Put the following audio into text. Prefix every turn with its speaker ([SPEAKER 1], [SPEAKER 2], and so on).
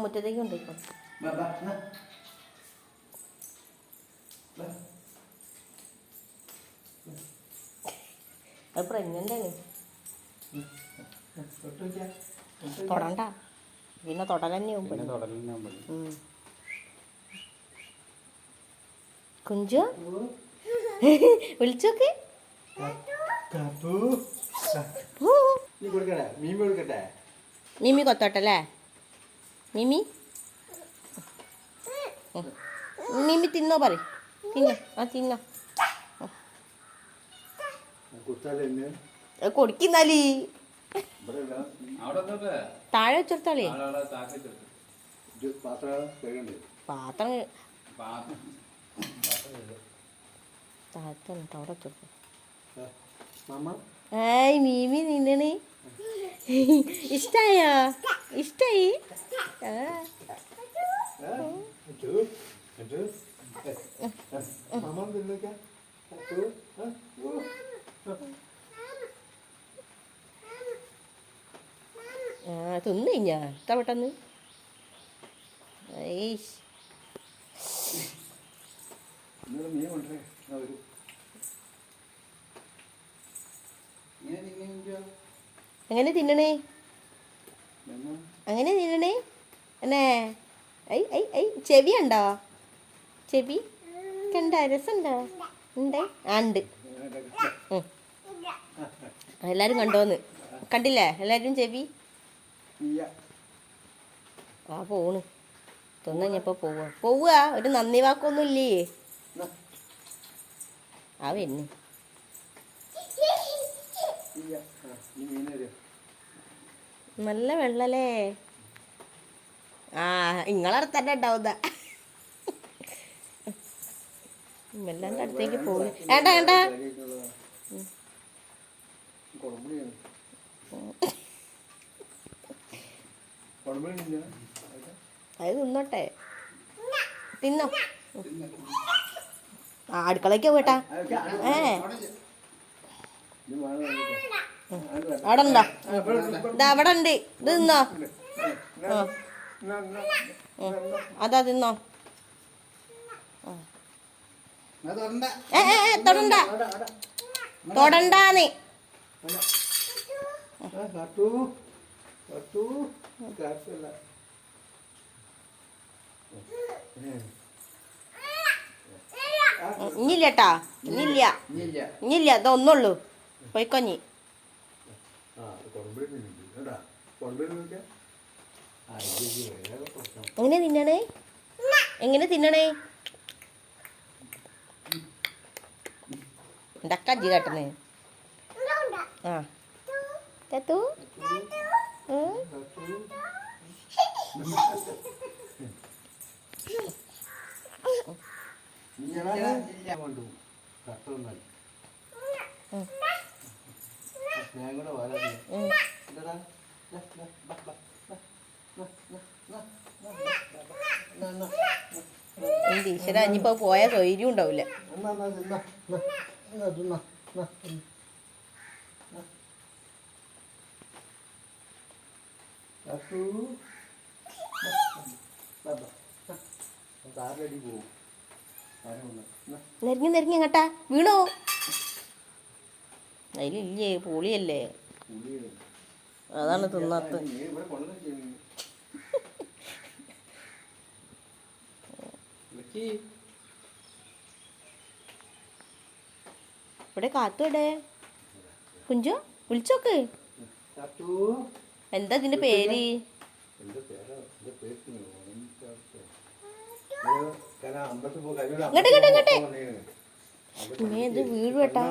[SPEAKER 1] മുറ്റത്തേക്ക് കൊണ്ടുപോയിക്കോ. അത് പ്രഗ്നൻ്റ് ആണ്. തൊടണ്ട, പിന്നെ തൊടലന്നെയാവും. കുഞ്ചു വിളിച്ചോക്ക്. മിമി കൊത്തോട്ടല്ലേ? മിമി മിമി തിന്നോ പറ. തിന്നോ, ആ തിന്നോ. കൊടുക്കുന്നാലി താഴെ വെച്ചെടുത്താളേ. പാത്രം താഴത്തെ അവിടെ വെച്ചെടുത്തു. ഏയ് മീമി നിന്നണേ. ഇഷ്ടായോ? ഇഷ്ടായി. തിന്നു കഴിഞ്ഞാ എത്ര പെട്ടെന്ന്. എങ്ങനെ തിന്നണേ? അങ്ങനെ തിന്നണേ എന്നേ? ഐ ഐ ഐ ചെവി ഉണ്ടോ? ചെവി കണ്ട രസമുണ്ടോ? ഉണ്ട്. ആ ഉണ്ട്. എല്ലാവരും കണ്ടോന്ന് കണ്ടില്ലേ? എല്ലാവരും ചെവി ആ പോണ്. തിന്നപ്പോ പോവുക. ഒരു നന്ദി വാക്കൊന്നും ഇല്ലേ? ആ വരുന്നു. നല്ല വെള്ളല്ലേ? ആ ഇങ്ങളവിടെ തന്നെ ഉണ്ടാവുന്ന. വെള്ളൻ്റെ അടുത്തേക്ക് പോകും. ഏട്ടാ ഏട്ടാ അത് തിന്നോട്ടെ. തിന്നോ. ആ അടുക്കളയ്ക്ക് പോട്ടാ. അവിടെ ഉണ്ടോ? ഇതാ അവിടെ ഉണ്ട്. ഇത് തിന്നോ. അതാ തിന്നോ. തൊടണ്ട തൊടണ്ടാന്ന്. ഇനിയില്ലട്ടാ. ഇനിയില്ല ഇതൊന്നുള്ളൂ. പോയിക്കൊഞ്ഞി. എങ്ങനെ തിന്നണേ? എങ്ങനെ തിന്നണേ? ഡക്കജ്ജി കാട്ടണേ. ആ തത്തു ഈശ്വര ഇനിയിപ്പോ പോയ ധൈര്യം ഉണ്ടാവില്ല. നെരങ്ങി നെരങ്ങി എങ്ങട്ടാ വീണോ? അതിലില്ലേ പൊളിയല്ലേ, അതാണ് തിന്നാത്ത. ഇവിടെ കാത്തുവിടെ കുഞ്ചു വിളിച്ചോക്ക്. എന്താ ഇതിന്റെ പേര്? ഇങ്ങോട്ട് ഇങ്ങോട്ട് ഇങ്ങോട്ട്. ഇത് വീഴുവട്ടാ.